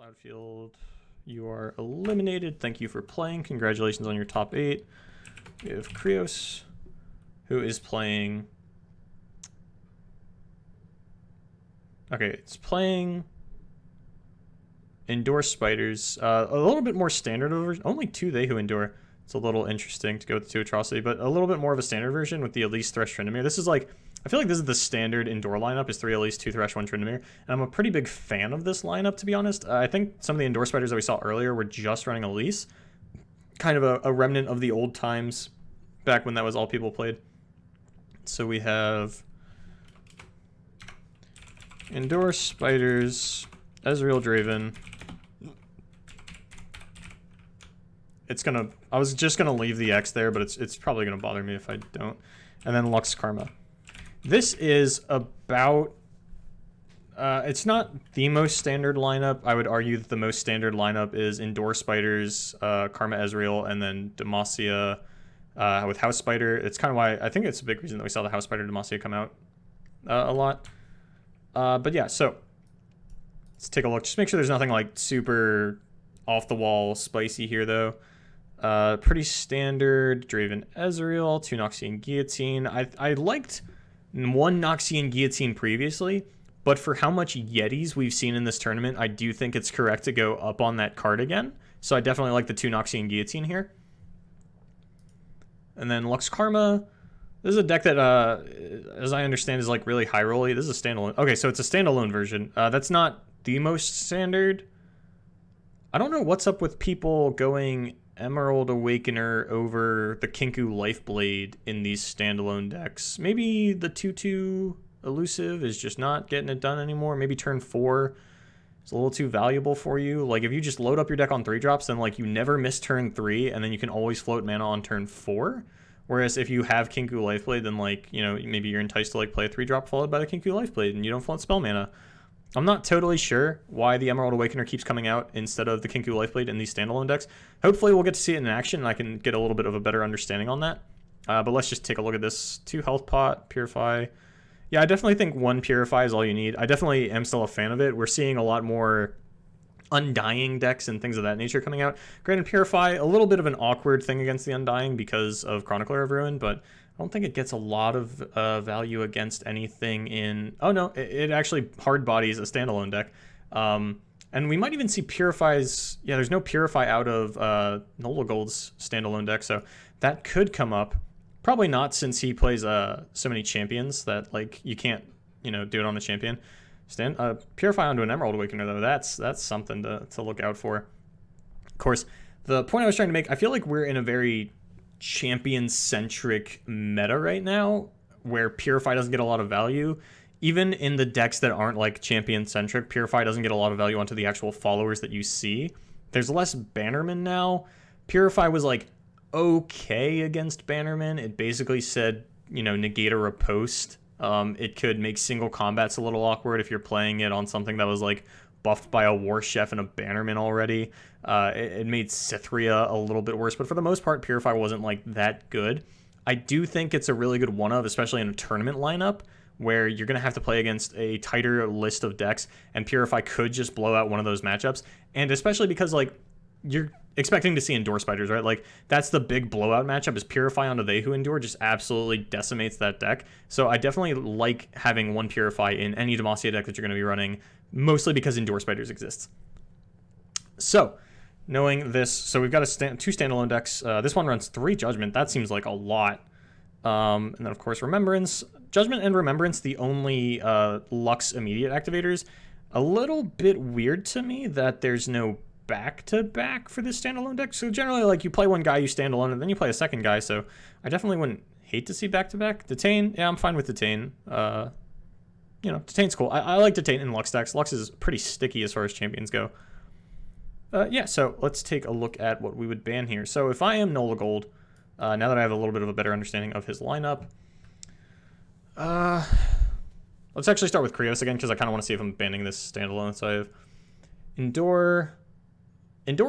Cloudfield, you are eliminated. Thank you for playing. Congratulations on your top 8. We have Krios, who is playing... Okay, it's playing Endure Spiders. A little bit more standard version. Only 2 They Who Endure. It's a little interesting to go with the 2 Atrocity, but a little bit more of a standard version with the Elise, Thresh, Tryndamere. This is like... I feel like this is the standard Endure lineup, is 3 Elise, 2 Thresh, 1 Tryndamere. And I'm a pretty big fan of this lineup, to be honest. I think some of the Endure Spiders that we saw earlier were just running Elise. Kind of a remnant of the old times, back when that was all people played. So we have Endure Spiders, Ezreal Draven. It's gonna... I was just gonna leave the X there, but it's probably gonna bother me if I don't. And then Lux Karma. This is about... it's not the most standard lineup. I would argue that the most standard lineup is Endure Spiders, Karma Ezreal, and then Demacia with House Spider. It's kind of why... I think it's a big reason that we saw the House Spider Demacia come out a lot. But yeah, so... Let's take a look. Just make sure there's nothing like super off-the-wall spicy here, though. Pretty standard. Draven Ezreal, 2 Noxian Guillotine. I liked 1 Noxian Guillotine previously, but for how much Yetis we've seen in this tournament, I do think it's correct to go up on that card again. So I definitely like the 2 Noxian Guillotine here. And then Lux Karma. This is a deck that, as I understand, is like really high rolly. This is a standalone. Okay, so it's a standalone version. That's not the most standard. I don't know what's up with people going Emerald Awakener over the Kinku Lifeblade in these standalone decks. Maybe the 2/2 Elusive is just not getting it done anymore. Maybe turn 4 is a little too valuable for you. Like, if you just load up your deck on 3-drops, then like you never miss turn 3, and then you can always float mana on turn 4. Whereas if you have Kinku Lifeblade, then like, you know, maybe you're enticed to like play a 3-drop followed by the Kinku Lifeblade, and you don't float spell mana. I'm not totally sure why the Emerald Awakener keeps coming out instead of the Kinku Lifeblade in these standalone decks. Hopefully we'll get to see it in action and I can get a little bit of a better understanding on that. But let's just take a look at this. 2 Health Pot, Purify. Yeah, I definitely think 1 Purify is all you need. I definitely am still a fan of it. We're seeing a lot more Undying decks and things of that nature coming out. Granted, Purify, a little bit of an awkward thing against the Undying because of Chronicler of Ruin, but I don't think it gets a lot of value against anything in... Oh, no, it actually hard bodies a standalone deck. And we might even see Purify's... Yeah, there's no Purify out of nolagold's standalone deck, so that could come up. Probably not, since he plays so many champions that, like, you can't, you know, do it on a champion. Purify onto an Emerald Awakener, though, that's something to look out for. Of course, the point I was trying to make, I feel like we're in a very champion-centric meta right now, where Purify doesn't get a lot of value. Even in the decks that aren't like champion-centric, Purify doesn't get a lot of value onto the actual followers that you see. There's less Bannerman now. Purify was like okay against Bannerman. It basically said, you know, negate a riposte. It could make single combats a little awkward if you're playing it on something that was like buffed by a War Chef and a Bannerman already. It made Cythria a little bit worse, but for the most part, Purify wasn't like that good. I do think it's a really good one-of, especially in a tournament lineup, where you're going to have to play against a tighter list of decks, and Purify could just blow out one of those matchups. And especially because, like, you're expecting to see Endure Spiders, right? Like, that's the big blowout matchup, is Purify onto They Who Endure just absolutely decimates that deck. So I definitely like having 1 Purify in any Demacia deck that you're going to be running, mostly because Endure Spiders exists. So, knowing this, so we've got 2 standalone decks. This one runs 3 Judgment. That seems like a lot. And then, of course, Remembrance. Judgment and Remembrance, the only Lux immediate activators. A little bit weird to me that there's no back-to-back for this standalone deck. So generally, like, you play one guy, you stand alone, and then you play a second guy. So I definitely wouldn't hate to see back-to-back. Detain, yeah, I'm fine with Detain. You know, Detain's cool. I like Detain in Lux decks. Lux is pretty sticky as far as champions go. Yeah, so let's take a look at what we would ban here. So if I am nolagold, now that I have a little bit of a better understanding of his lineup, let's actually start with Krios again, because I kind of want to see if I'm banning this standalone. So I have Endure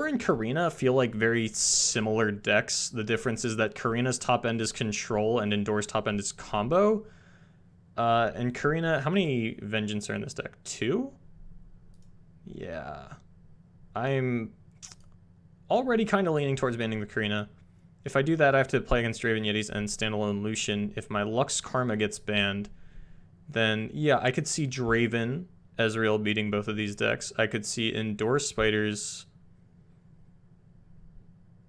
and Karina feel like very similar decks. The difference is that Karina's top end is control and Endure's top end is combo. And Karina, how many Vengeance are in this deck? 2? Yeah. I'm already kind of leaning towards banning the Karina. If I do that, I have to play against Draven Yetis and standalone Lucian. If my Lux Karma gets banned, then yeah, I could see Draven, Ezreal beating both of these decks. I could see Endure Spiders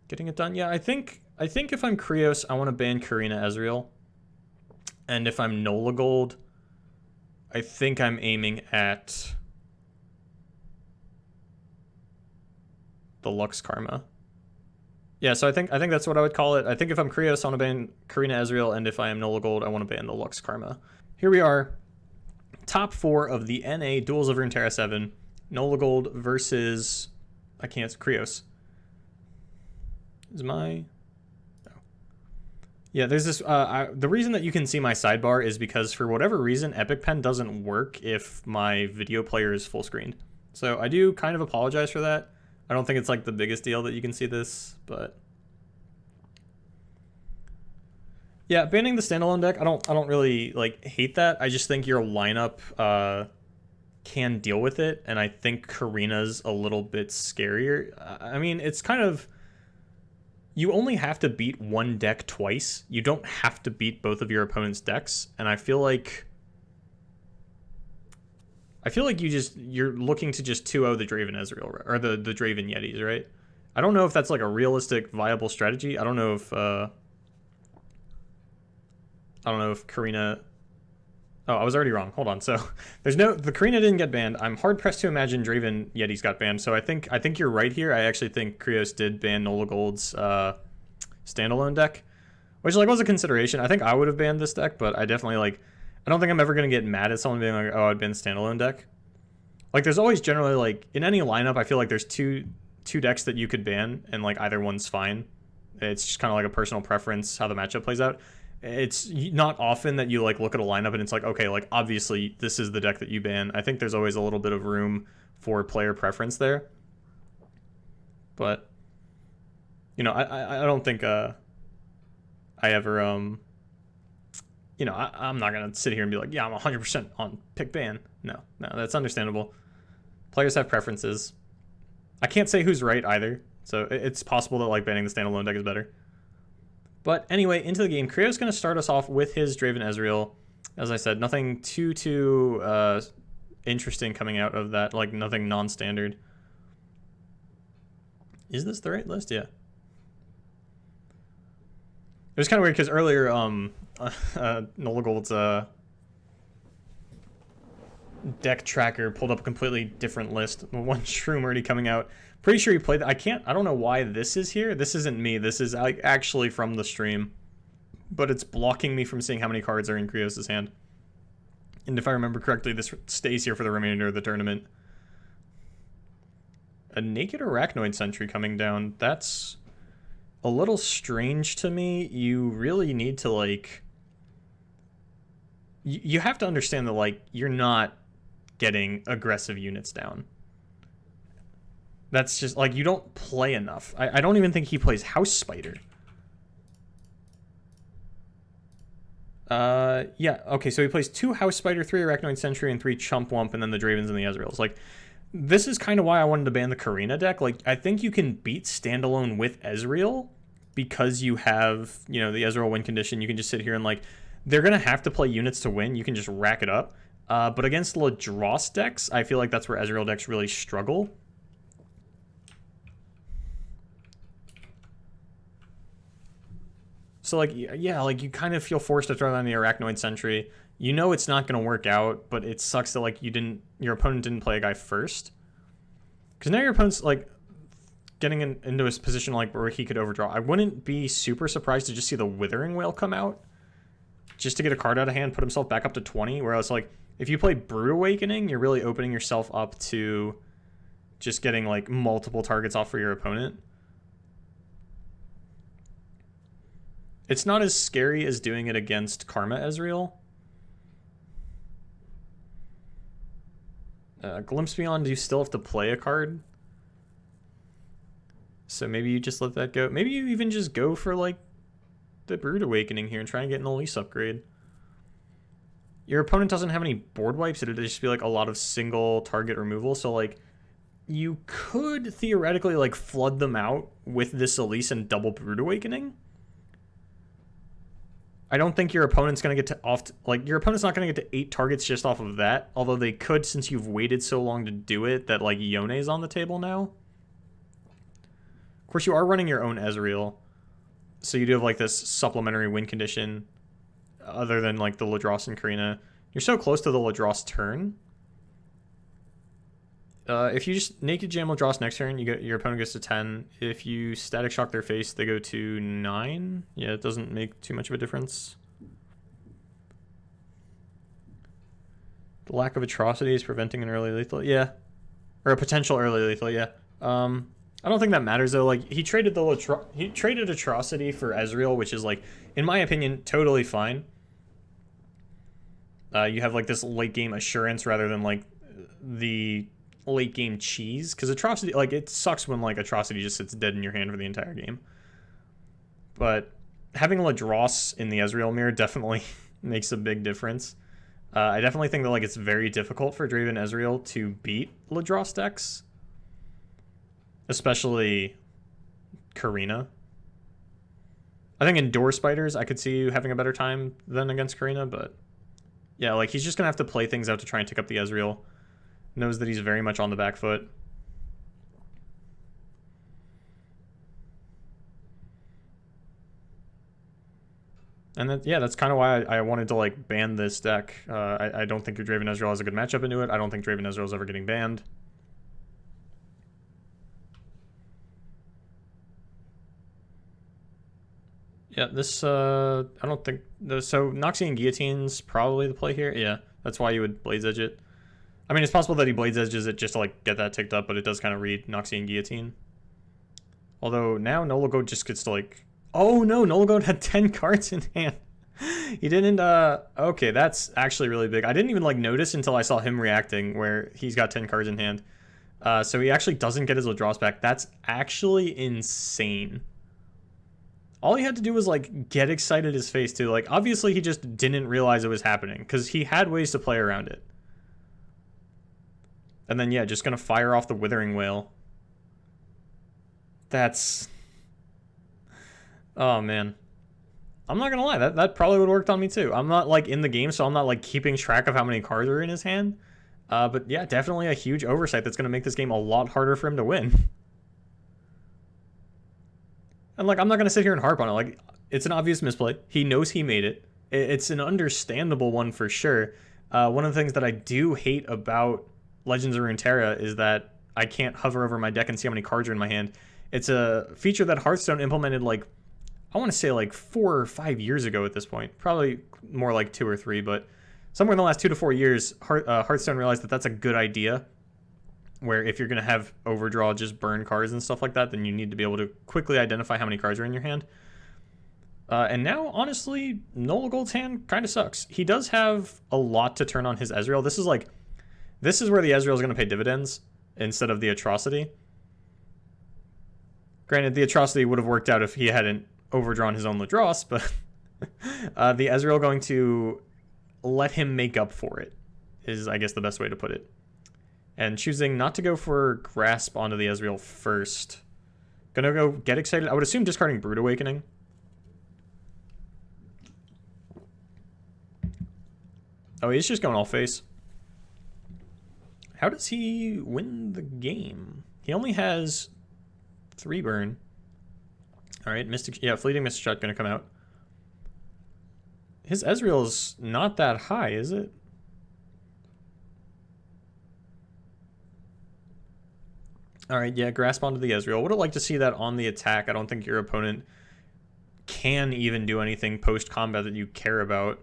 getting it done. Yeah, I think if I'm krios, I want to ban Karina Ezreal. And if I'm nolagold, I think I'm aiming at the Lux Karma. Yeah, so I think that's what I would call it. I think if I'm krios, I want to ban Karina Ezreal, and if I am nolagold, I want to ban the Lux Karma. Here we are, top 4 of the NA Duels of Runeterra 7, nolagold versus krios. Is my... Yeah, there's this, the reason that you can see my sidebar is because for whatever reason, Epic Pen doesn't work if my video player is full screened. So I do kind of apologize for that. I don't think it's like the biggest deal that you can see this, but yeah, banning the standalone deck, I don't really like hate that. I just think your lineup can deal with it, and I think Karina's a little bit scarier. I mean, it's kind of, you only have to beat one deck twice. You don't have to beat both of your opponent's decks, and I feel like you're looking to just 2-0 the Draven Ezreal, or the Draven Yetis, right? I don't know if that's like a realistic, viable strategy. I don't know if Karina... Oh, I was already wrong. Hold on. So the Karina didn't get banned. I'm hard pressed to imagine Draven Yetis got banned. So I think you're right here. I actually think krios did ban nolagold's standalone deck, which like was a consideration. I think I would have banned this deck, but I definitely I don't think I'm ever gonna get mad at someone being like, oh, I'd ban the standalone deck. Like there's always generally like in any lineup, I feel like there's two decks that you could ban, and like either one's fine. It's just kind of like a personal preference how the matchup plays out. It's not often that you like look at a lineup and it's like, okay, like obviously this is the deck that you ban. I think there's always a little bit of room for player preference there. But you know, I don't think I ever I'm not gonna sit here and be like, yeah, I'm 100% on pick ban. No, that's understandable. Players have preferences. I can't say who's right either, so it's possible that like banning the standalone deck is better. But anyway, into the game. krios going to start us off with his Draven Ezreal. As I said, nothing too interesting coming out of that, like nothing non-standard. Is this the right list? Yeah. It was kind of weird because earlier nolagold's deck tracker pulled up a completely different list. One shroom already coming out. Pretty sure he played that. I don't know why this is here. This isn't me. This is like actually from the stream. But it's blocking me from seeing how many cards are in krios' hand. And if I remember correctly, this stays here for the remainder of the tournament. A naked Arachnoid Sentry coming down. That's a little strange to me. You really need to like... You have to understand that like you're not getting aggressive units down. That's just, like, you don't play enough. I don't even think he plays House Spider. Yeah, okay, so he plays 2 House Spider, 3 Arachnoid Sentry, and 3 Chump Wump, and then the Dravens and the Ezreals. Like, this is kind of why I wanted to ban the Karina deck. Like, I think you can beat standalone with Ezreal because you have, you know, the Ezreal win condition. You can just sit here and, like, they're going to have to play units to win. You can just rack it up. But against Ladros decks, I feel like that's where Ezreal decks really struggle. So, like, yeah, like, you kind of feel forced to throw down the Arachnoid Sentry. You know it's not going to work out, but it sucks that, like, your opponent didn't play a guy first. Because now your opponent's, like, getting into his position, like, where he could overdraw. I wouldn't be super surprised to just see the Withering Wail come out. Just to get a card out of hand, put himself back up to 20. Whereas, like, if you play Brood Awakening, you're really opening yourself up to just getting, like, multiple targets off for your opponent. It's not as scary as doing it against Karma Ezreal. Glimpse Beyond, you still have to play a card. So maybe you just let that go. Maybe you even just go for, like, the Brood Awakening here and try and get an Elise upgrade. Your opponent doesn't have any board wipes. It'd just be, like, a lot of single target removal. So, like, you could theoretically like flood them out with this Elise and double Brood Awakening. I don't think your opponent's going to get to your opponent's not going to get to 8 targets just off of that, although they could since you've waited so long to do it that like Yone's on the table now. Of course, you are running your own Ezreal, so you do have like this supplementary win condition other than like the Ladros and Karina. You're so close to the Ladros turn. If you just Naked Jam Ladros next turn, your opponent goes to 10. If you Static Shock their face, they go to 9. Yeah, it doesn't make too much of a difference. The lack of Atrocity is preventing an early lethal. Yeah. Or a potential early lethal, yeah. I don't think that matters though. Like he traded Atrocity for Ezreal, which is like, in my opinion, totally fine. You have like this late game assurance rather than like the late game cheese, because Atrocity, like, it sucks when like Atrocity just sits dead in your hand for the entire game. But having Ladros in the Ezreal mirror definitely makes a big difference. I definitely think that like it's very difficult for Draven Ezreal to beat Ladros decks, especially Karina. I think in Door Spiders I could see you having a better time than against Karina, but yeah, like he's just gonna have to play things out to try and tick up the Ezreal. Knows that he's very much on the back foot. And that, yeah, that's kind of why I wanted to like ban this deck. I don't think your Draven Ezreal has a good matchup into it. I don't think Draven Ezreal is ever getting banned. Yeah, this, I don't think, so Noxian Guillotine's probably the play here. Yeah, that's why you would Blades Edge it. I mean, it's possible that he Blades Edges it just to like get that ticked up, but it does kind of read Noxian Guillotine. Although now nolagold just gets to like, oh no, nolagold had 10 cards in hand. He didn't, okay, that's actually really big. I didn't even like notice until I saw him reacting where he's got 10 cards in hand. So he actually doesn't get his Ladros back. That's actually insane. All he had to do was like get excited his face too. Like obviously he just didn't realize it was happening because he had ways to play around it. And then yeah, just gonna fire off the Withering Wail. That's, oh man. I'm not gonna lie, that probably would have worked on me too. I'm not like in the game, so I'm not like keeping track of how many cards are in his hand. But yeah, definitely a huge oversight that's gonna make this game a lot harder for him to win. And like, I'm not gonna sit here and harp on it. Like, it's an obvious misplay. He knows he made it. It's an understandable one for sure. One of the things that I do hate about Legends of Runeterra is that I can't hover over my deck and see how many cards are in my hand. It's a feature that Hearthstone implemented like, I want to say like 4 or 5 years ago at this point. Probably more like 2 or 3, but somewhere in the last 2 to 4 years, Hearthstone realized that that's a good idea. Where if you're going to have overdraw, just burn cards and stuff like that, then you need to be able to quickly identify how many cards are in your hand. And now, honestly, nolagold's hand kind of sucks. He does have a lot to turn on his Ezreal. This is where the Ezreal is going to pay dividends instead of the Atrocity. Granted, the Atrocity would have worked out if he hadn't overdrawn his own Ladros, but the Ezreal going to let him make up for it is, I guess, the best way to put it. And choosing not to go for Grasp onto the Ezreal first. Gonna go get excited. I would assume discarding Brood Awakening. Oh, he's just going all face. How does he win the game? He only has 3 burn. Alright, Mystic, yeah, Fleeting Mystic Shot gonna come out. His Ezreal's not that high, is it? Alright, yeah, Grasp onto the Ezreal. Would have liked to see that on the attack. I don't think your opponent can even do anything post-combat that you care about.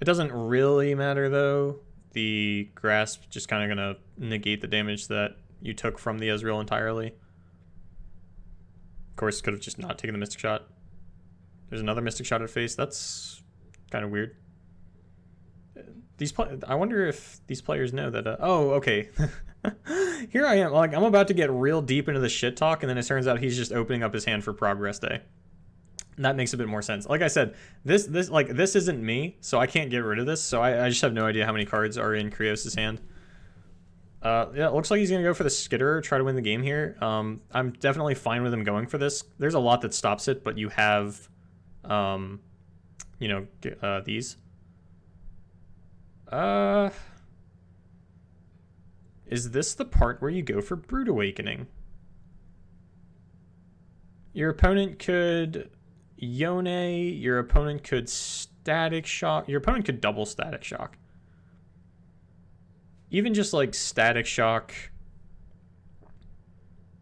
It doesn't really matter, though. The Grasp just kind of going to negate the damage that you took from the Ezreal entirely. Of course, could have just not taken the Mystic Shot. There's another Mystic Shot at face. That's kind of weird. I wonder if these players know that... oh, okay. Here I am. Like, I'm about to get real deep into the shit talk, and then it turns out he's just opening up his hand for Progress Day. That makes a bit more sense. Like I said, this isn't me, so I can't get rid of this, so I just have no idea how many cards are in Krios' hand. Yeah, it looks like he's going to go for the Skitterer, try to win the game here. I'm definitely fine with him going for this. There's a lot that stops it, but you have, you know, these. Is this the part where you go for Brood Awakening? Your opponent could Yone, your opponent could Static Shock, your opponent could double Static Shock. Even just like Static Shock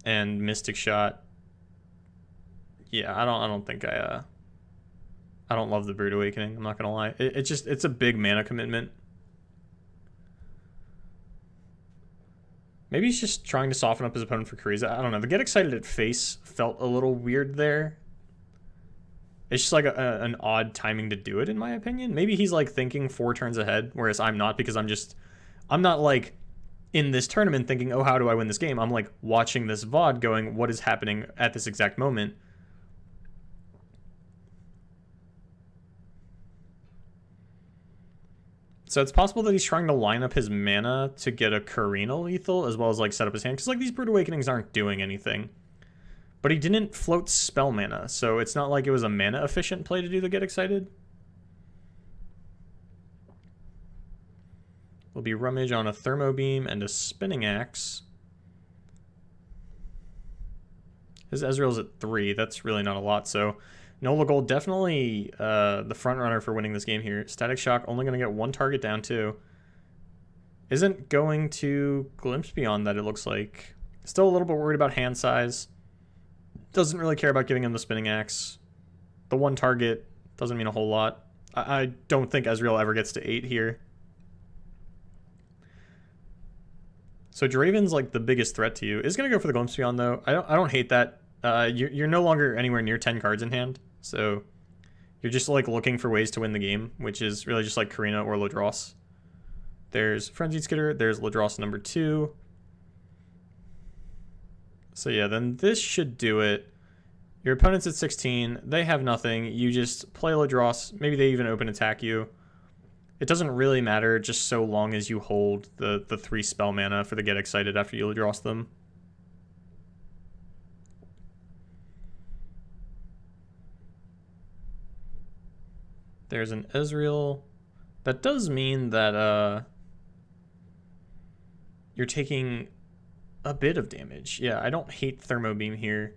and Mystic Shot. Yeah, I don't think I don't love the Brood Awakening, I'm not gonna lie. It's a big mana commitment. Maybe he's just trying to soften up his opponent for krios. I don't know. The get excited at face felt a little weird there. It's just like an odd timing to do it, in my opinion. Maybe he's like thinking 4 turns ahead, whereas I'm not, because I'm not like in this tournament thinking, oh, how do I win this game? I'm like watching this VOD going, what is happening at this exact moment? So it's possible that he's trying to line up his mana to get a Karina lethal, as well as like set up his hand, because like these Brood Awakenings aren't doing anything. But he didn't float spell mana, so it's not like it was a mana efficient play to do the get excited. Will be Rummage on a Thermo Beam and a Spinning Axe. His Ezreal's at 3, that's really not a lot, so nolagold definitely the front runner for winning this game here. Static Shock only going to get 1 target down too. Isn't going to Glimpse Beyond that, it looks like. Still a little bit worried about hand size. Doesn't really care about giving him the Spinning Axe. The 1 target doesn't mean a whole lot. I don't think Ezreal ever gets to 8 here. So Draven's like the biggest threat to you. Is going to go for the Glimpse Beyond though. I don't hate that. You're no longer anywhere near 10 cards in hand, so you're just like looking for ways to win the game, which is really just like Karina or Ladros. There's Frenzied Skitter, there's Ladros number 2. So yeah, then this should do it. Your opponent's at 16, they have nothing, you just play Ladros, maybe they even open attack you. It doesn't really matter, just so long as you hold the 3 spell mana for the get excited after you Ladros them. There's an Ezreal. That does mean that you're taking a bit of damage. Yeah, I don't hate Thermo Beam here.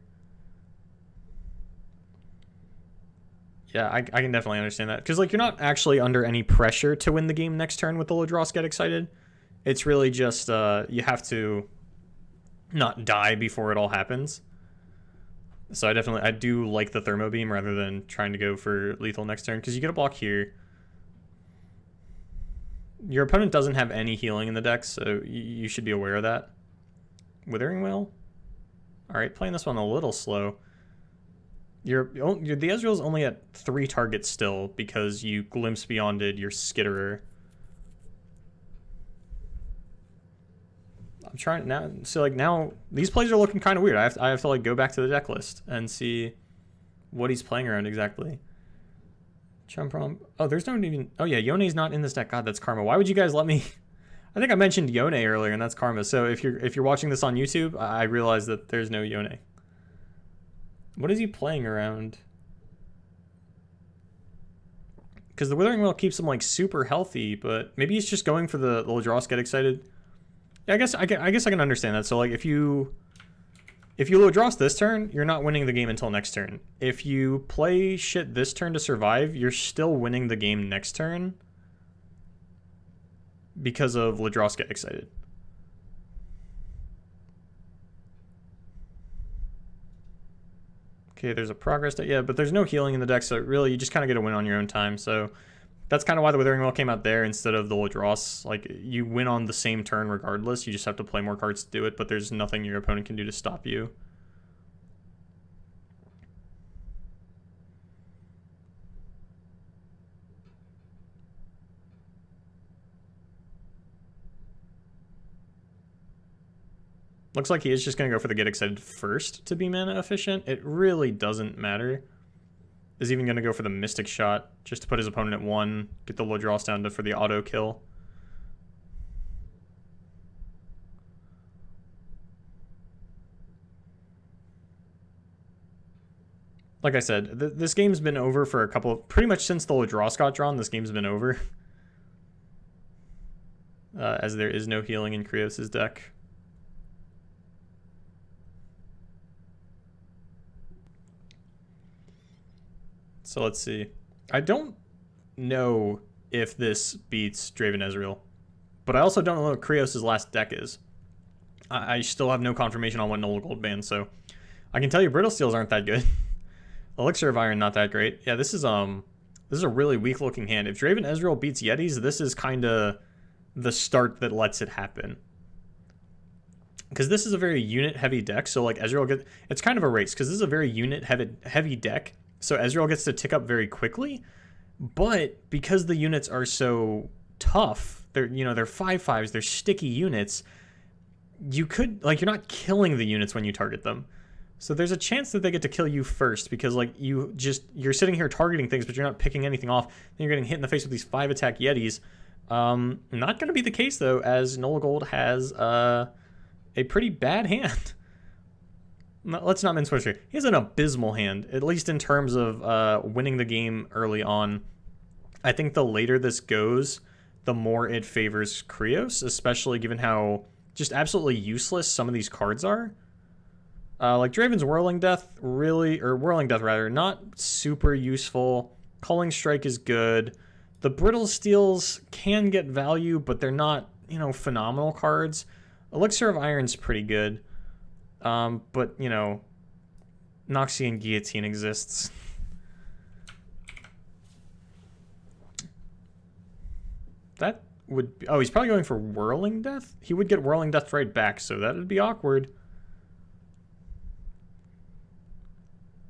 Yeah, I can definitely understand that. Because like you're not actually under any pressure to win the game next turn with the Ladros get excited. It's really just you have to not die before it all happens. So I do like the Thermo Beam rather than trying to go for lethal next turn, because you get a block here. Your opponent doesn't have any healing in the deck, so you should be aware of that. Withering Wail? Alright, playing this one a little slow. The Ezreal's only at 3 targets still because you Glimpse Beyonded your Skitterer. I'm trying now, so like now these plays are looking kind of weird. I have to like go back to the deck list and see what he's playing around exactly. Chumprom. Oh, there's no even. Oh yeah, Yone's not in this deck. God, that's karma. Why would you guys let me? I think I mentioned Yone earlier, and that's karma. So if you're watching this on YouTube, I realize that there's no Yone. What is he playing around? Because the Withering Wail keeps him like super healthy, but maybe he's just going for the Ladros get excited. Yeah, I guess I can understand that. So like if you Ladros this turn, you're not winning the game until next turn. If you play shit this turn to survive, you're still winning the game next turn because of Ladros get excited. Okay, there's a progress that, yeah, but there's no healing in the deck, so really you just kind of get a win on your own time. So that's kind of why the Withering Wail came out there instead of the Ladros. Like, you win on the same turn regardless. You just have to play more cards to do it, but there's nothing your opponent can do to stop you. Looks like he is just going to go for the get excited first to be mana efficient. It really doesn't matter. Is even going to go for the Mystic Shot just to put his opponent at 1, get the Ladros down for the auto kill. Like I said, this game's been over for a couple of, pretty much since the Ladros got drawn, this game's been over. As there is no healing in Krios' deck. So let's see. I don't know if this beats Draven Ezreal, but I also don't know what Krios' last deck is. I still have no confirmation on what nolagold bans, so I can tell you Brittle Steels aren't that good. Elixir of Iron not that great. Yeah, this is a really weak looking hand. If Draven Ezreal beats Yetis, this is kind of the start that lets it happen. Because this is a very unit heavy deck, so like Ezreal it's kind of a race because this is a very unit heavy deck. So Ezreal gets to tick up very quickly, but because the units are so tough, they're 5/5s, they're sticky units. You could you're not killing the units when you target them. So there's a chance that they get to kill you first because you're sitting here targeting things, but you're not picking anything off. Then you're getting hit in the face with these 5-attack Yetis. Not going to be the case though, as nolagold has a pretty bad hand. Let's not mince words here. He has an abysmal hand, at least in terms of winning the game early on. I think the later this goes, the more it favors Krios, especially given how just absolutely useless some of these cards are. Like Draven's Whirling Death, not super useful. Culling Strike is good. The Brittle Steels can get value, but they're not, phenomenal cards. Elixir of Iron's pretty good. But, Noxian Guillotine exists. That would be... Oh, he's probably going for Whirling Death? He would get Whirling Death right back, so that would be awkward.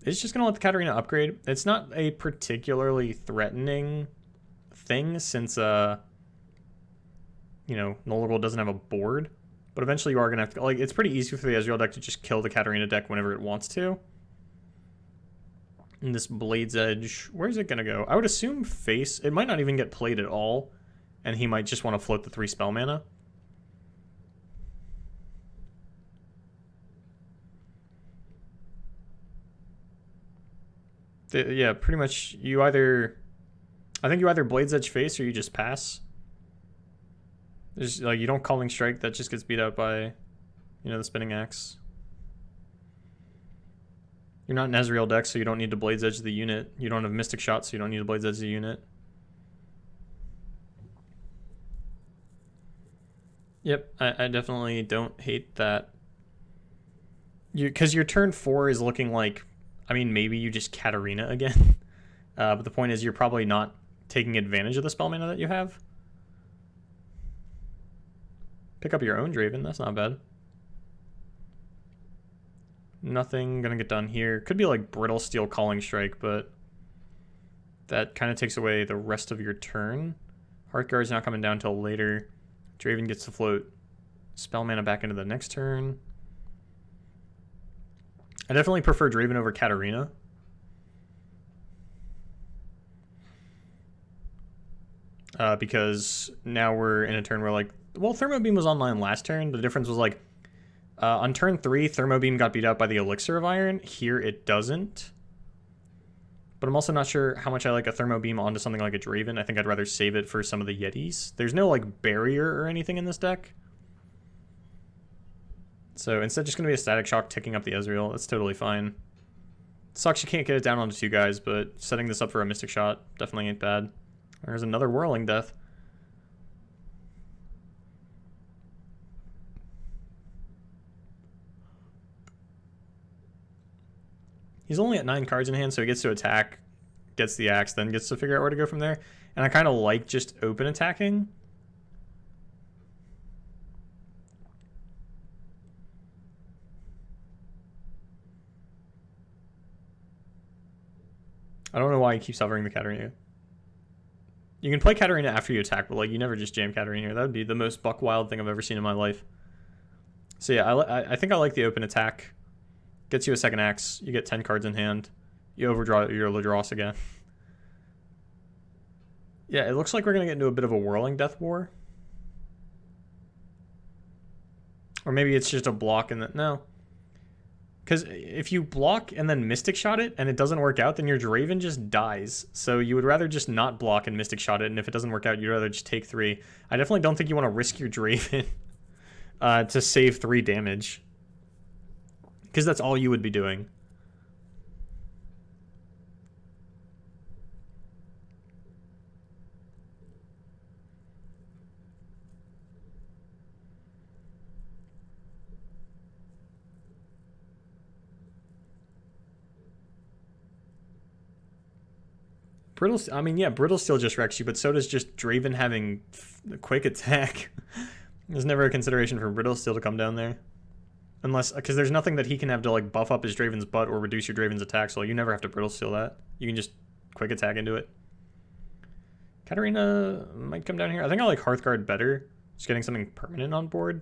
It's just going to let the Katarina upgrade. It's not a particularly threatening thing since, nolagold doesn't have a board. But eventually you are going to have to... it's pretty easy for the Ezreal deck to just kill the Katarina deck whenever it wants to. And this Blade's Edge... Where's it going to go? I would assume face. It might not even get played at all. And he might just want to float the 3 spell mana. Yeah, pretty much you either... I think you either Blade's Edge face or you just pass. There's, you don't Calling Strike, that just gets beat out by, the Spinning Axe. You're not an Ezreal deck, so you don't need to Blade's Edge the unit. You don't have Mystic Shot, so you don't need to Blade's Edge the unit. Yep, I definitely don't hate that. Because your turn 4 is looking like, maybe you just Katarina again. But the point is you're probably not taking advantage of the spell mana that you have. Pick up your own Draven, that's not bad. Nothing gonna get done here. Could be like Brittle Steel Calling Strike, but that kind of takes away the rest of your turn. Heartguard's not coming down till later. Draven gets to float spell mana back into the next turn. I definitely prefer Draven over Katarina. Because now we're in a turn where Thermo Beam was online last turn. The difference was on turn 3, Thermo Beam got beat out by the Elixir of Iron. Here it doesn't. But I'm also not sure how much I like a Thermo Beam onto something like a Draven. I think I'd rather save it for some of the Yetis. There's no barrier or anything in this deck. So instead just going to be a Static Shock ticking up the Ezreal. That's totally fine. Sucks you can't get it down onto 2 guys, but setting this up for a Mystic Shot definitely ain't bad. There's another Whirling Death. He's only at 9 cards in hand, so he gets to attack, gets the axe, then gets to figure out where to go from there. And I kind of like just open attacking. I don't know why he keeps hovering the Katarina. You can play Katarina after you attack, but you never just jam Katarina. That would be the most buck wild thing I've ever seen in my life. So yeah, I think I like the open attack. Gets you a second axe. You get 10 cards in hand. You overdraw your Ladros again. Yeah, it looks like we're going to get into a bit of a Whirling Death war. Or maybe it's just a block in the... No. Because if you block and then Mystic Shot it and it doesn't work out, then your Draven just dies. So you would rather just not block and Mystic Shot it, and if it doesn't work out, you'd rather just take 3. I definitely don't think you want to risk your Draven to save 3 damage. Because that's all you would be doing. Brittle, I mean, yeah, Brittle still just wrecks you, but so does just Draven having a quick attack. There's never a consideration for Brittle Steel to come down there. Unless, because there's nothing that he can have to like buff up his Draven's butt or reduce your Draven's attack, so you never have to Brittle Steel that. You can just quick attack into it. Katarina might come down here. I think I like Hearthguard better. Just getting something permanent on board.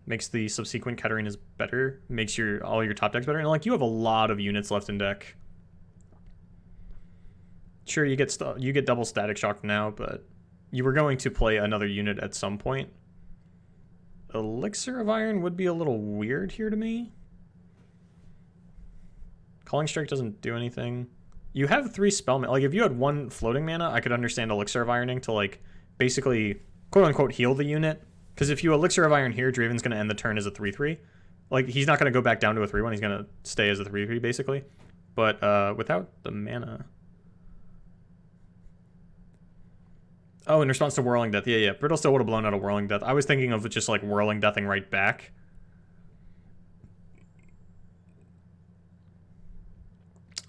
Makes the subsequent Katarinas better. Makes all your top decks better. And like, you have a lot of units left in deck. Sure, you get double Static Shock now, but you were going to play another unit at some point. Elixir of Iron would be a little weird here to me. Calling Strike doesn't do anything. You have 3 spell mana. Like, if you had 1 floating mana, I could understand Elixir of Ironing to, like, basically, quote-unquote, heal the unit. Because if you Elixir of Iron here, Draven's going to end the turn as a 3-3. Like, he's not going to go back down to a 3-1. He's going to stay as a 3-3, basically. But without the mana... Oh, in response to Whirling Death. Yeah. Brittle still would have blown out a Whirling Death. I was thinking of just, like, Whirling Deathing right back.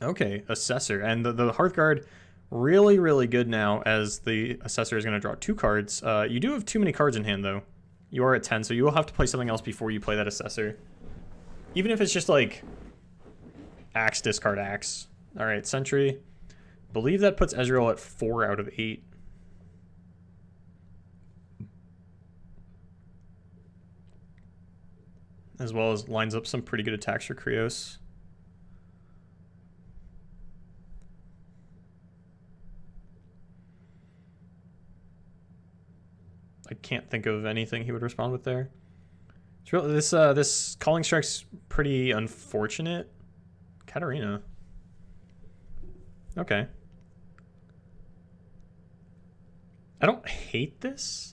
Okay, Assessor. And the Hearthguard, really, really good now, as the Assessor is going to draw 2 cards. You do have too many cards in hand, though. You are at 10, so you will have to play something else before you play that Assessor. Even if it's just, like, Axe, discard Axe. Alright, Sentry. Believe that puts Ezreal at 4 out of 8. As well as lines up some pretty good attacks for krios. I can't think of anything he would respond with there. It's really, this Calling Strike's pretty unfortunate. Katarina. Okay. I don't hate this.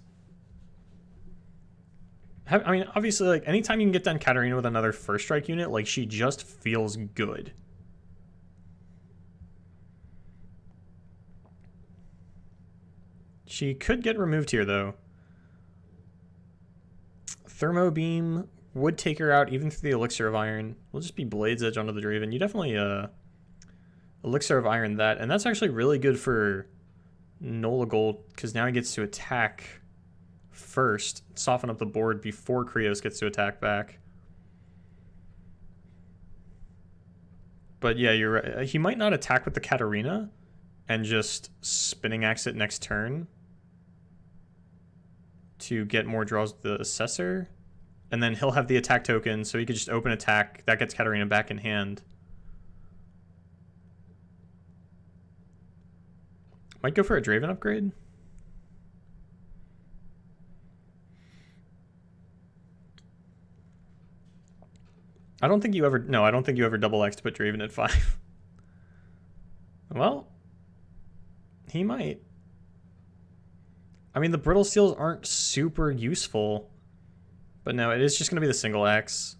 I mean, obviously, like, anytime you can get done Katarina with another first strike unit, like, she just feels good. She could get removed here, though. Thermo Beam would take her out, even through the Elixir of Iron. We'll just be Blade's Edge onto the Draven. You definitely, Elixir of Iron that. And that's actually really good for nolagold, because now he gets to attack first, soften up the board before krios gets to attack back. But yeah, you're right. He might not attack with the Katarina and just Spinning Axe it next turn to get more draws with the Assessor. And then he'll have the attack token, so he could just open attack. That gets Katarina back in hand. Might go for a Draven upgrade. I don't think you ever double X to put Draven at 5. Well, he might. I mean, the Brittle Steels aren't super useful, but no, it is just going to be the single X.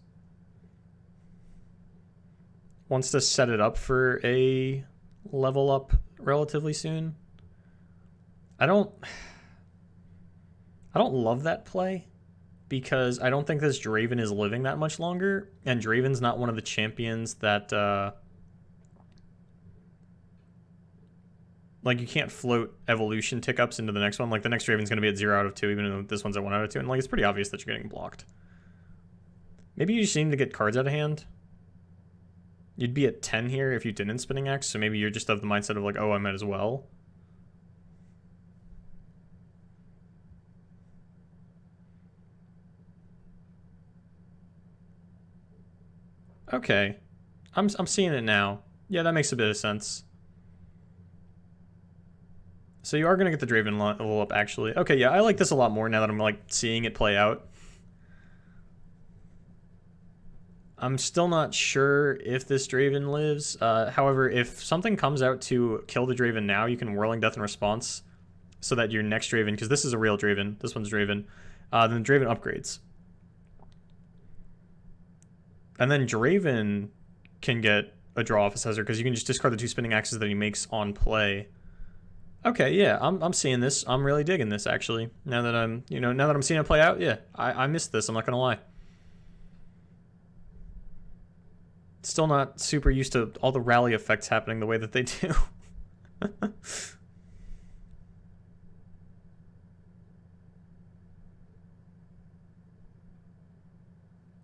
Wants to set it up for a level up relatively soon. I don't love that play, because I don't think this Draven is living that much longer, and Draven's not one of the champions that, like, you can't float evolution tick-ups into the next one. Like, the next Draven's going to be at 0 out of 2, even though this one's at 1 out of 2, and, like, it's pretty obvious that you're getting blocked. Maybe you just need to get cards out of hand. You'd be at 10 here if you didn't Spinning Axe, so maybe you're just of the mindset of, like, oh, I might as well. Okay, I'm seeing it now. Yeah, that makes a bit of sense. So you are going to get the Draven level up, actually. Okay, yeah, I like this a lot more now that I'm, like, seeing it play out. I'm still not sure if this Draven lives. However, if something comes out to kill the Draven now, you can Whirling Death in response so that your next Draven, because this is a real Draven, this one's Draven, then Draven upgrades. And then Draven can get a draw off Assessor because you can just discard the 2 spinning axes that he makes on play. Okay, yeah, I'm seeing this. I'm really digging this, actually. Now that I'm seeing it play out, yeah, I missed this, I'm not gonna lie. Still not super used to all the rally effects happening the way that they do.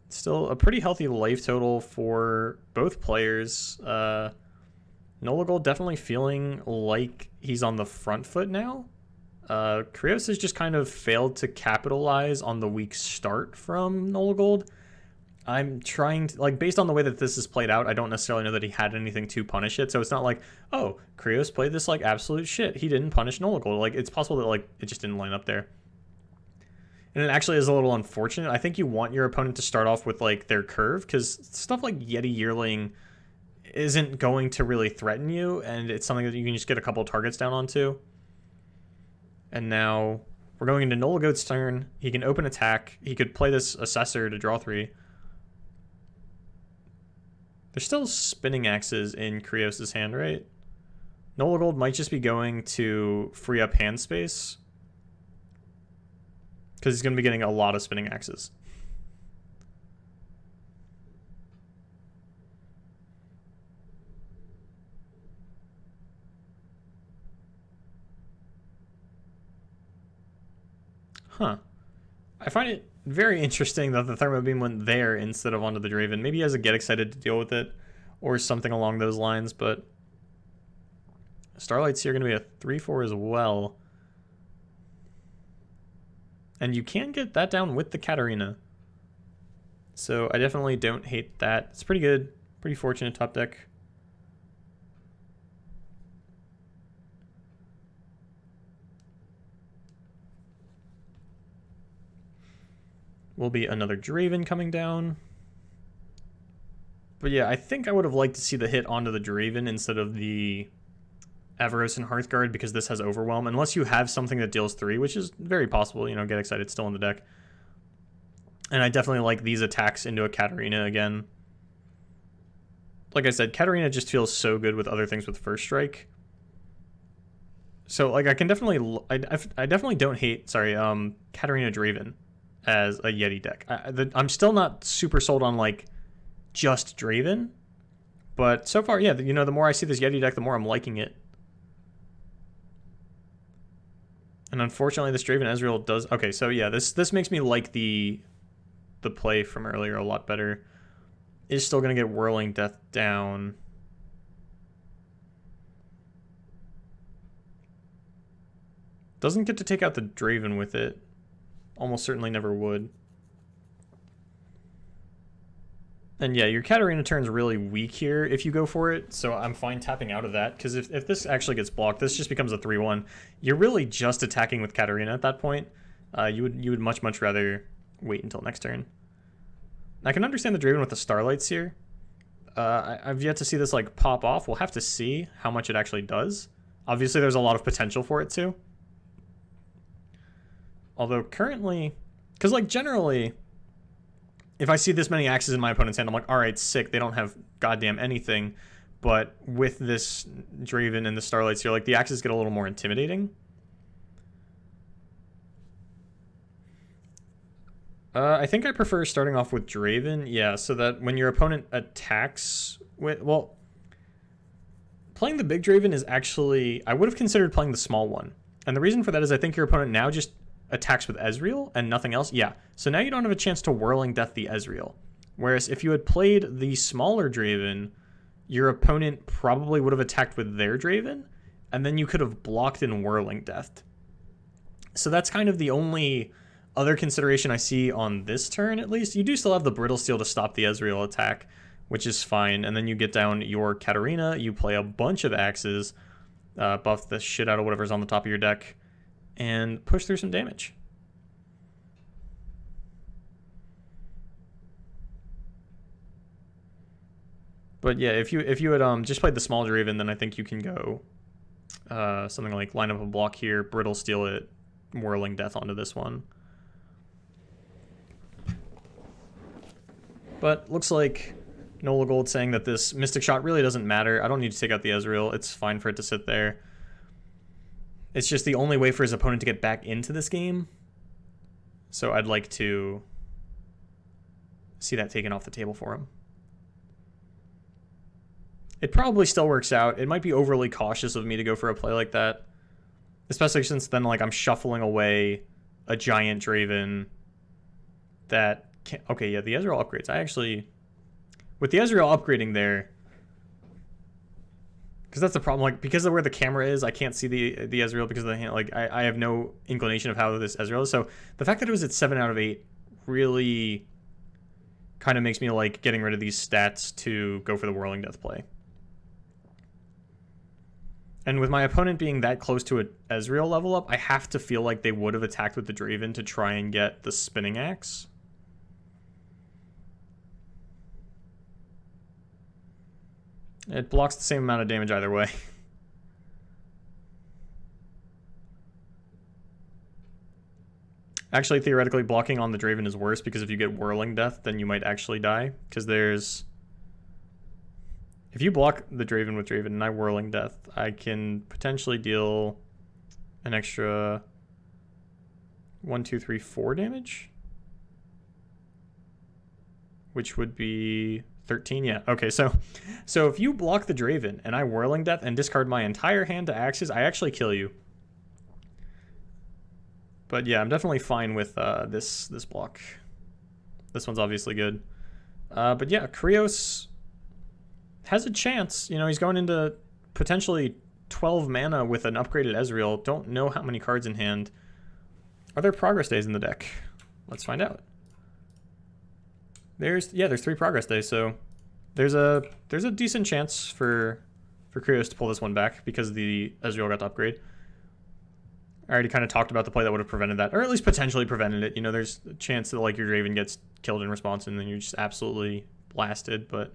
Still a pretty healthy life total for both players. Nolagold definitely feeling like he's on the front foot now. Krios has just kind of failed to capitalize on the weak start from Nolagold. I'm trying to, like, based on the way that this is played out, I don't necessarily know that he had anything to punish it. So it's not like, oh, Krios played this like absolute shit. He didn't punish Nolagold. Like, it's possible that like it just didn't line up there. And it actually is a little unfortunate. I think you want your opponent to start off with like their curve, because stuff like Yeti Yearling isn't going to really threaten you, and it's something that you can just get a couple of targets down onto. And now we're going into Nolagold's turn. He can open attack. He could play this Assessor to draw 3. There's still spinning axes in Krios' hand, right? Nolagold might just be going to free up hand space, because he's going to be getting a lot of spinning axes. Huh. I find it very interesting that the Thermo Beam went there instead of onto the Draven. Maybe he has a Get Excited to deal with it, or something along those lines, but Starlight's here going to be a 3/4 as well. And you can get that down with the Katarina. So I definitely don't hate that. It's pretty good. Pretty fortunate top deck. Will be another Draven coming down. But yeah, I think I would have liked to see the hit onto the Draven instead of the Avaros and Hearthguard, because this has Overwhelm. Unless you have something that deals 3, which is very possible. You know, Get Excited still in the deck. And I definitely like these attacks into a Katarina again. Like I said, Katarina just feels so good with other things with First Strike. So like I can definitely, I definitely don't hate, Katarina Draven as a Yeti deck. I'm still not super sold on like just Draven, but so far, yeah, you know, the more I see this Yeti deck, the more I'm liking it. And unfortunately, this Draven Ezreal does... Okay, so yeah, this makes me like the play from earlier a lot better. Is still going to get Whirling Death down. Doesn't get to take out the Draven with it. Almost certainly never would. And yeah, your Katarina turn's really weak here if you go for it, so I'm fine tapping out of that, because if this actually gets blocked, this just becomes a 3/1. You're really just attacking with Katarina at that point. You would much rather wait until next turn. I can understand the Draven with the Starlights here. I've yet to see this like pop off. We'll have to see how much it actually does. Obviously, there's a lot of potential for it too. Although currently, because like generally, if I see this many axes in my opponent's hand, I'm like, all right, sick. They don't have goddamn anything. But with this Draven and the Starlights here, like the axes get a little more intimidating. I think I prefer starting off with Draven. Yeah, so that when your opponent attacks with, well, playing the big Draven is actually, I would have considered playing the small one. And the reason for that is I think your opponent now just attacks with Ezreal and nothing else. Yeah, so now you don't have a chance to Whirling Death the Ezreal. Whereas if you had played the smaller Draven, your opponent probably would have attacked with their Draven, and then you could have blocked in Whirling Death. So that's kind of the only other consideration I see on this turn, at least. You do still have the Brittle Steel to stop the Ezreal attack, which is fine. And then you get down your Katarina, you play a bunch of axes, buff the shit out of whatever's on the top of your deck, and push through some damage. But yeah, if you had just played the small Draven, then I think you can go something like line up a block here, brittle steal it, whirling death onto this one. But looks like nolagold saying that this Mystic Shot really doesn't matter. I don't need to take out the Ezreal. It's fine for it to sit there. It's just the only way for his opponent to get back into this game. So I'd like to see that taken off the table for him. It probably still works out. It might be overly cautious of me to go for a play like that. Especially since then, like, I'm shuffling away a giant Draven that can't... Okay, yeah, the Ezreal upgrades. I actually... With the Ezreal upgrading there... Because that's the problem. Like, because of where the camera is, I can't see the Ezreal because of the hand. Like, I have no inclination of how this Ezreal is. So the fact that it was at 7 out of 8 really kind of makes me like getting rid of these stats to go for the Whirling Death play. And with my opponent being that close to an Ezreal level up, I have to feel like they would have attacked with the Draven to try and get the Spinning Axe. It blocks the same amount of damage either way. Actually, theoretically, blocking on the Draven is worse because if you get Whirling Death, then you might actually die. Because there's... If you block the Draven with Draven and I Whirling Death, I can potentially deal an extra 1, 2, 3, 4 damage. Which would be 13, yeah. Okay, so if you block the Draven and I Whirling Death and discard my entire hand to axes, I actually kill you. But yeah, I'm definitely fine with this block. This one's obviously good. But yeah, krios has a chance. You know, he's going into potentially 12 mana with an upgraded Ezreal. Don't know how many cards in hand. Are there progress days in the deck? Let's find out. There's 3 progress days, so there's a decent chance for krios to pull this one back because the Ezreal got to upgrade. I already kind of talked about the play that would have prevented that, or at least potentially prevented it. You know, there's a chance that like your Draven gets killed in response and then you're just absolutely blasted, but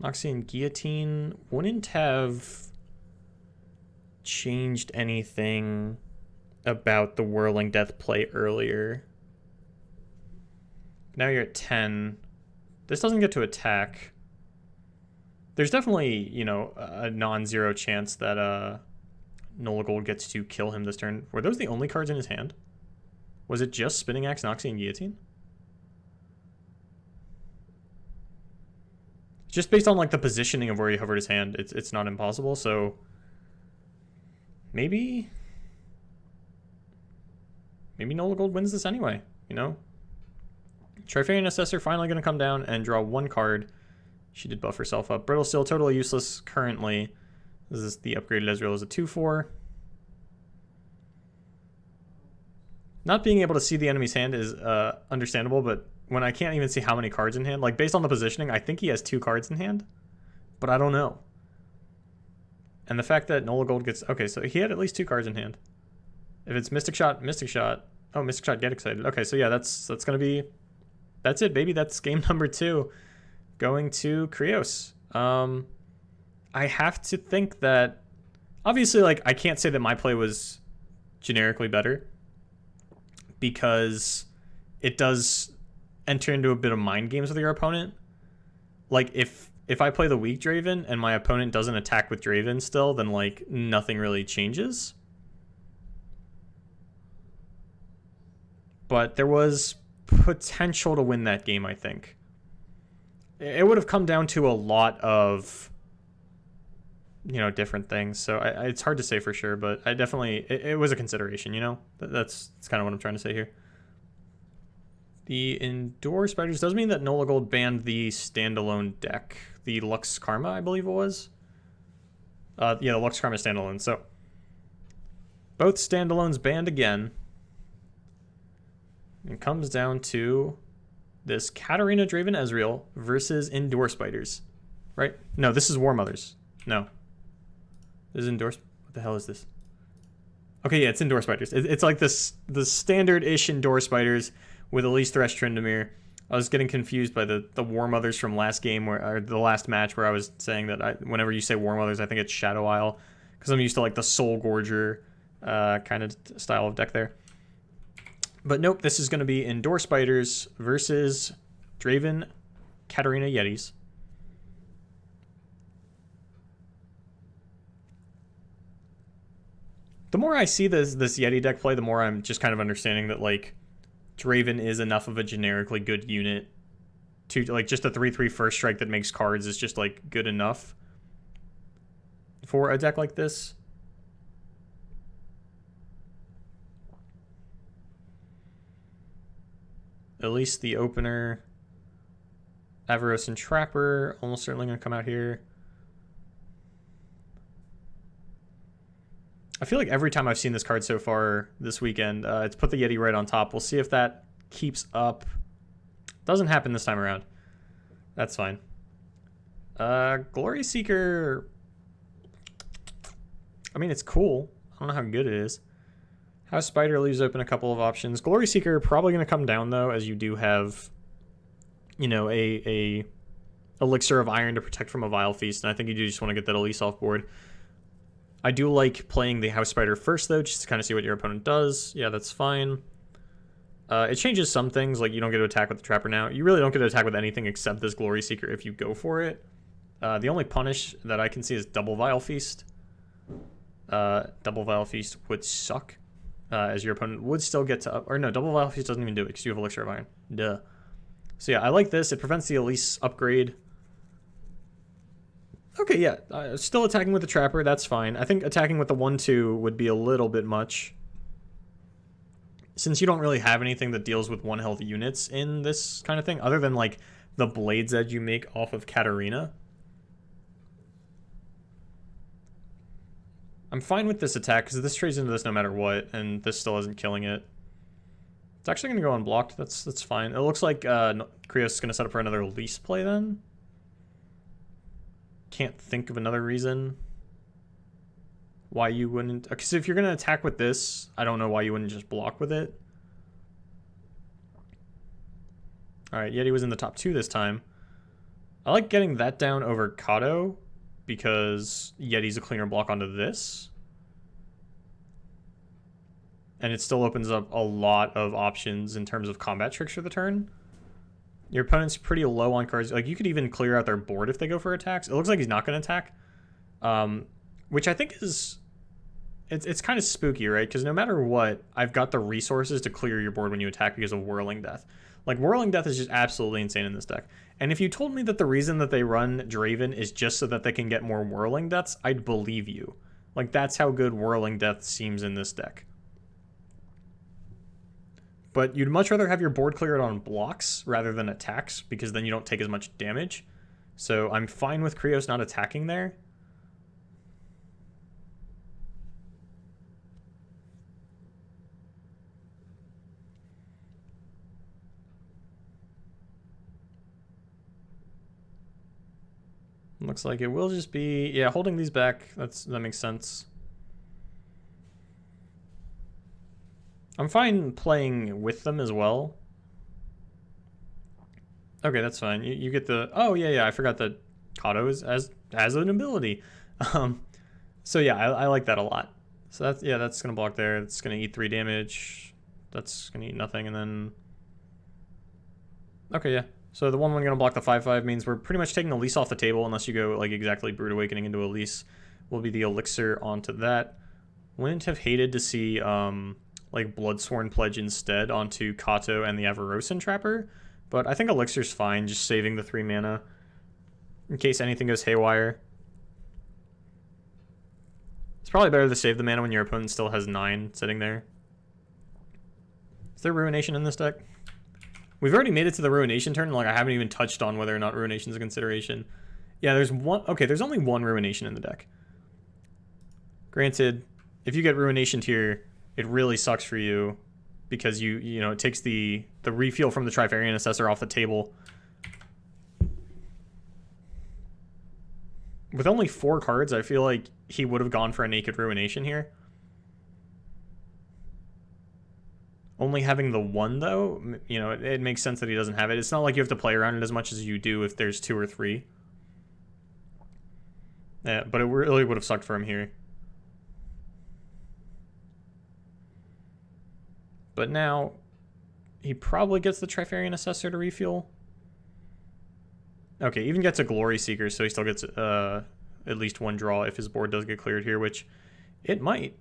Noxian Guillotine wouldn't have changed anything about the Whirling Death play earlier. Now you're at 10. This doesn't get to attack. There's definitely, you know, a non-zero chance that nolagold gets to kill him this turn. Were those the only cards in his hand? Was it just Spinning Axe, Noxian Guillotine? Just based on like the positioning of where he hovered his hand, it's not impossible, so maybe nolagold wins this anyway, you know? Trifarian Assessor finally going to come down and draw 1 card. She did buff herself up. Brittle still totally useless currently. This is the upgraded Ezreal is a 2/4. Not being able to see the enemy's hand is understandable, but when I can't even see how many cards in hand, like based on the positioning, I think he has 2 cards in hand, but I don't know. And the fact that nolagold gets... Okay, so he had at least 2 cards in hand. If it's Mystic Shot, Mystic Shot... Oh, Mystic Shot, get excited. Okay, so yeah, that's going to be... That's it, baby. That's game number 2. Going to krios. I have to think that... Obviously, like, I can't say that my play was generically better, because it does enter into a bit of mind games with your opponent. Like, if I play the weak Draven and my opponent doesn't attack with Draven still, then, like, nothing really changes. But there was potential to win that game, I think. It would have come down to a lot of, you know, different things. So it's hard to say for sure, but I definitely... It was a consideration, you know? That's kind of what I'm trying to say here. The Endure Spiders does mean that nolagold banned the standalone deck. The Lux Karma, I believe it was. Yeah, the Lux Karma standalone. So, both standalones banned again. It comes down to this Katarina Draven Ezreal versus Endure Spiders, right? No, this is War Mothers. No. This is Endure... What the hell is this? Okay, yeah, it's Endure Spiders. It's like this the standard-ish Endure Spiders with Elise Thresh Tryndamere. I was getting confused by the War Mothers from last game, or the last match, where I was saying that whenever you say War Mothers, I think it's Shadow Isle, because I'm used to like the Soul Gorger kind of style of deck there. But nope, this is going to be Endure Spiders versus Draven Katarina Yetis. The more I see this Yeti deck play, the more I'm just kind of understanding that, like, Draven is enough of a generically good unit to, like, just a 3/3 first strike that makes cards is just, like, good enough for a deck like this. At least the opener, Avaros and Trapper, almost certainly going to come out here. I feel like every time I've seen this card so far this weekend, it's put the Yeti right on top. We'll see if that keeps up. Doesn't happen this time around. That's fine. Glory Seeker. I mean, it's cool. I don't know how good it is. House Spider leaves open a couple of options. Glory Seeker probably going to come down, though, as you do have, you know, a Elixir of Iron to protect from a Vile Feast, and I think you do just want to get that Elise off board. I do like playing the House Spider first, though, just to kind of see what your opponent does. Yeah, that's fine. It changes some things, like you don't get to attack with the Trapper now. You really don't get to attack with anything except this Glory Seeker if you go for it. The only punish that I can see is Double Vile Feast. Double Vile Feast would suck, as your opponent would still get to... Or no, Double Vile Feast doesn't even do it because you have Elixir of Iron. Duh. So yeah, I like this. It prevents the Elise upgrade. Okay, yeah, still attacking with the Trapper, that's fine. I think attacking with the 1/2 would be a little bit much, since you don't really have anything that deals with 1 health units in this kind of thing, other than, like, the Blade's Edge you make off of Katarina. I'm fine with this attack, because this trades into this no matter what, and this still isn't killing it. It's actually going to go unblocked, that's fine. It looks like krios is going to set up for another Elise play then. Can't think of another reason why you wouldn't, because if you're going to attack with this, I don't know why you wouldn't just block with it. Alright, Yeti was in the top 2 this time. I like getting that down over Kato, because Yeti's a cleaner block onto this. And it still opens up a lot of options in terms of combat tricks for the turn. Your opponent's pretty low on cards. Like, you could even clear out their board if they go for attacks. It looks like he's not going to attack. Which I think is... It's kind of spooky, right? Because no matter what, I've got the resources to clear your board when you attack because of Whirling Death. Like, Whirling Death is just absolutely insane in this deck. And if you told me that the reason that they run Draven is just so that they can get more Whirling Deaths, I'd believe you. Like, that's how good Whirling Death seems in this deck. But you'd much rather have your board cleared on blocks rather than attacks, because then you don't take as much damage. So I'm fine with krios not attacking there. Looks like it will just be, yeah, holding these back. That makes sense. I'm fine playing with them as well. Okay, that's fine. You get the... Oh, yeah, I forgot that Kato has an ability. So yeah, I like that a lot. So that's going to block there. It's going to eat 3 damage. That's going to eat nothing, and then... Okay, yeah. So the 1/1 going to block the 5/5 means we're pretty much taking Elise off the table, unless you go, like, exactly Brood Awakening into Elise. Will be the Elixir onto that. Wouldn't have hated to see... like Bloodsworn Pledge instead onto Kato and the Avarosan Trapper, but I think Elixir's fine, just saving the 3 mana in case anything goes haywire. It's probably better to save the mana when your opponent still has 9 sitting there. Is there Ruination in this deck? We've already made it to the Ruination turn, like I haven't even touched on whether or not Ruination is a consideration. Yeah, there's one. Okay, there's only 1 Ruination in the deck. Granted, if you get Ruination here, it really sucks for you, because you know, it takes the the refuel from the Trifarian Assessor off the table. With only 4 cards, I feel like he would have gone for a Naked Ruination here. Only having the 1, though, you know, it makes sense that he doesn't have it. It's not like you have to play around it as much as you do if there's 2 or 3. Yeah, but it really would have sucked for him here. But now, he probably gets the Trifarian Assessor to refuel. Okay, even gets a Glory Seeker, so he still gets at least 1 draw if his board does get cleared here, which it might.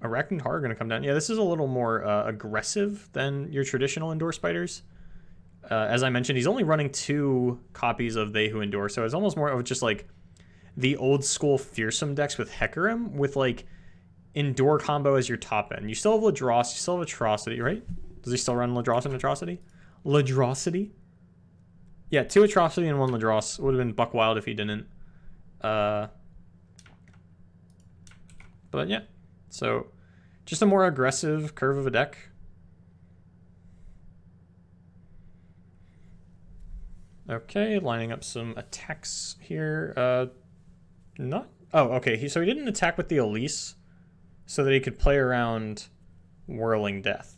Arachnid Har are going to come down. Yeah, this is a little more aggressive than your traditional Endure Spiders. As I mentioned, he's only running 2 copies of They Who Endure, so it's almost more of just like the old school Fearsome decks with Hecarim, with like Endure combo as your top end. You still have Ladros, you still have Atrocity, right? Does he still run Ladros and Atrocity? Ladrosity? Yeah, 2 Atrocity and 1 Ladros. Would have been buck wild if he didn't. But yeah. So, just a more aggressive curve of a deck. Okay, lining up some attacks here. Oh, okay. So he didn't attack with the Elise so that he could play around Whirling Death.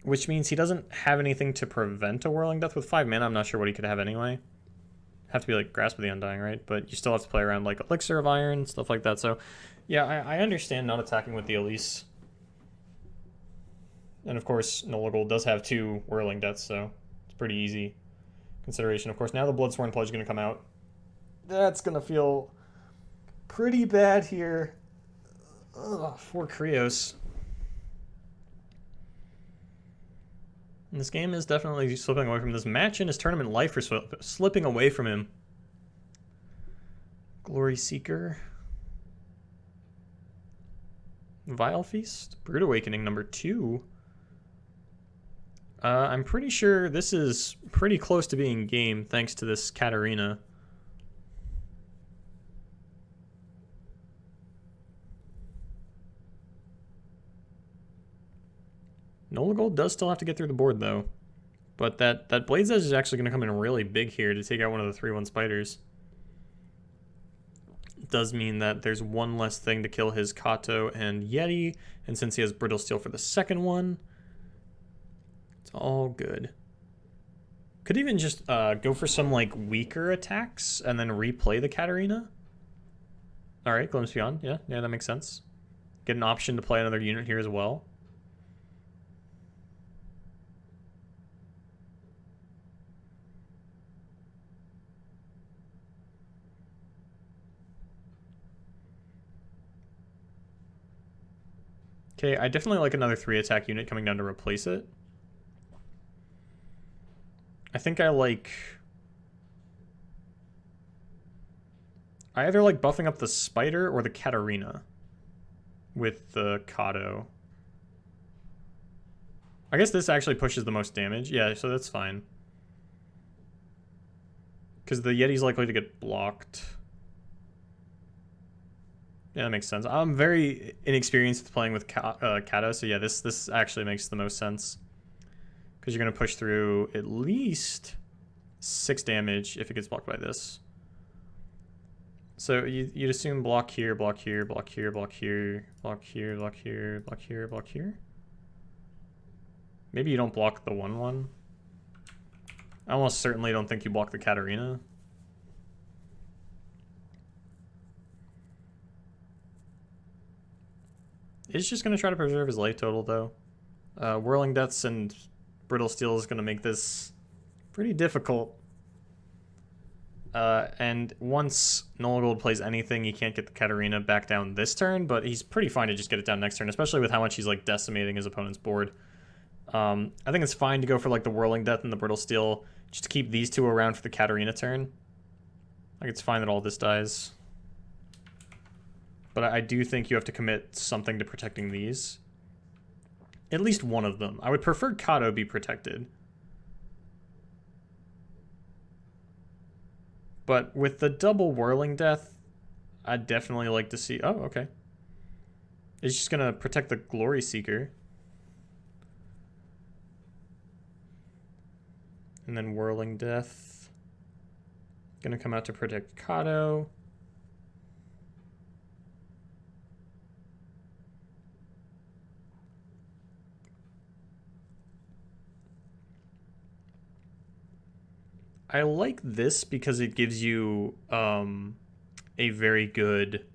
Which means he doesn't have anything to prevent a Whirling Death. With 5 mana, I'm not sure what he could have anyway. Have to be like Grasp of the Undying, right? But you still have to play around like Elixir of Iron, stuff like that. So yeah, I understand not attacking with the Elise. And of course, nolagold does have 2 Whirling Deaths, so it's pretty easy consideration. Of course, now the Bloodsworn Pledge is going to come out. That's going to feel pretty bad here. Ugh, for krios. And this game is definitely slipping away from him. This match in his tournament life is slipping away from him. Glory Seeker. Vile Feast. Brood Awakening number 2. I'm pretty sure this is pretty close to being game thanks to this Katarina. nolagold does still have to get through the board, though. But that Blade's Edge is actually going to come in really big here to take out one of the 3/1 spiders. It does mean that there's 1 less thing to kill his Kato and Yeti, and since he has Brittle Steel for the second one, it's all good. Could even just go for some like weaker attacks and then replay the Katarina. Alright, Glimpse Beyond. Yeah, that makes sense. Get an option to play another unit here as well. Okay, I definitely like another 3-attack unit coming down to replace it. I think I like... I either like buffing up the Spider or the Katarina with the Kato. I guess this actually pushes the most damage. Yeah, so that's fine. Because the Yeti's likely to get blocked. Yeah, that makes sense. I'm very inexperienced playing with Kato, so yeah, this actually makes the most sense. Because you're going to push through at least 6 damage if it gets blocked by this. So you'd assume block here, block here, block here, block here, block here, block here, block here, block here. Maybe you don't block the 1/1. I almost certainly don't think you block the Katarina. He's just going to try to preserve his life total, though. Whirling Deaths and Brittle Steel is going to make this pretty difficult. And once nolagold plays anything, he can't get the Katarina back down this turn, but he's pretty fine to just get it down next turn, especially with how much he's like decimating his opponent's board. I think it's fine to go for like the Whirling Death and the Brittle Steel, just to keep these 2 around for the Katarina turn. Like, it's fine that all this dies. But I do think you have to commit something to protecting these. At least one of them. I would prefer Kato be protected. But with the double Whirling Death, I'd definitely like to see... Oh, okay. It's just going to protect the Glory Seeker. And then Whirling Death. Gonna come out to protect Kato. I like this because it gives you a very good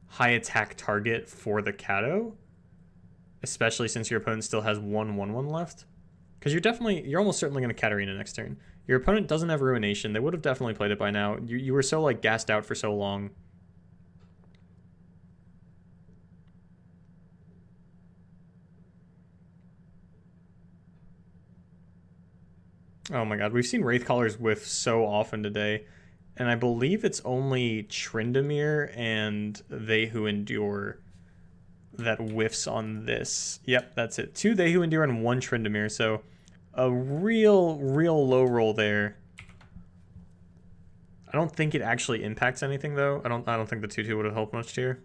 high attack target for the Kato, especially since your opponent still has 1/1/1 left. Because you're almost certainly going to Katarina next turn. Your opponent doesn't have Ruination. They would have definitely played it by now. You were so like gassed out for so long. Oh my god, we've seen Wraithcallers whiff so often today. And I believe it's only Tryndamere and They Who Endure that whiffs on this. Yep, that's it. 2 They Who Endure and 1 Tryndamere. So a real low roll there. I don't think it actually impacts anything though. I don't think the 2/2 would have helped much here.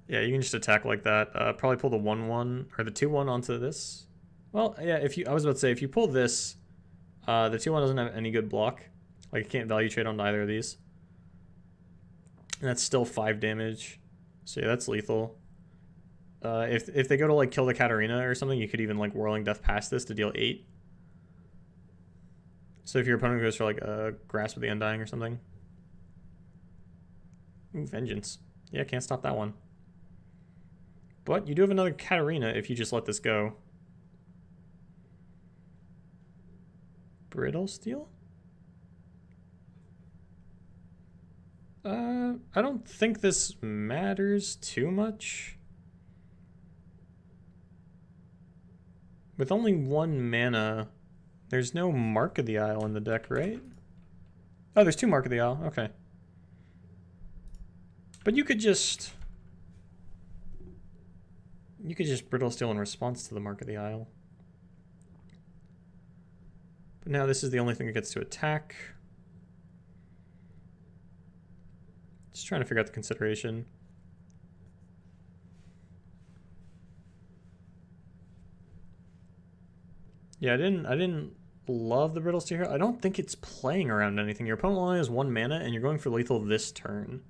Yeah, you can just attack like that. Probably pull the 1/1 or the 2/1 onto this. Well, yeah, I was about to say, if you pull this, the 2/1 doesn't have any good block. Like, it can't value trade on either of these. And that's still 5 damage. So yeah, that's lethal. If they go to like kill the Katarina or something, you could even like Whirling Death past this to deal 8. So if your opponent goes for like a Grasp of the Undying or something. Ooh, Vengeance. Yeah, can't stop that one. But you do have another Katarina if you just let this go. Brittle Steel? I don't think this matters too much. With only 1 mana, there's no Mark of the Isle in the deck, right? Oh, there's 2 Mark of the Isle. Okay. But you could just Brittle Steel in response to the Mark of the Isle. But now this is the only thing that gets to attack. Just trying to figure out the consideration. Yeah, I didn't love the Brittle Steel here. I don't think it's playing around anything. Your opponent only has 1 mana and you're going for lethal this turn.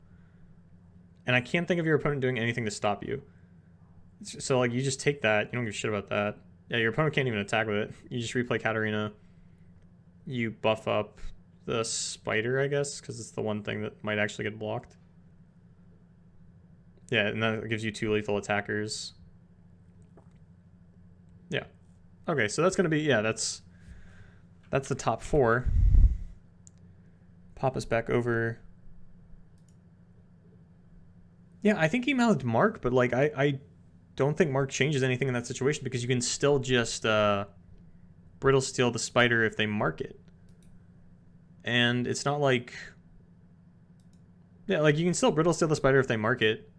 And I can't think of your opponent doing anything to stop you. So like you just take that, you don't give a shit about that. Yeah, your opponent can't even attack with it. You just replay Katarina. You buff up the spider, I guess, because it's the one thing that might actually get blocked. Yeah, and that gives you 2 lethal attackers. Yeah. Okay, so that's gonna be, yeah, that's the top 4. Pop us back over. Yeah, I think he mouthed Mark, but like I don't think Mark changes anything in that situation because you can still just Brittle Steel the spider if they mark it. And it's not like, yeah, like you can still Brittle Steel the spider if they mark it.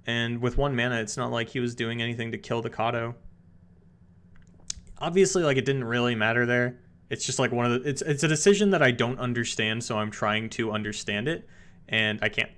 And with 1 mana, it's not like he was doing anything to kill the Kato. Obviously, like, it didn't really matter there. It's just like one of the, it's a decision that I don't understand, so I'm trying to understand it, and I can't.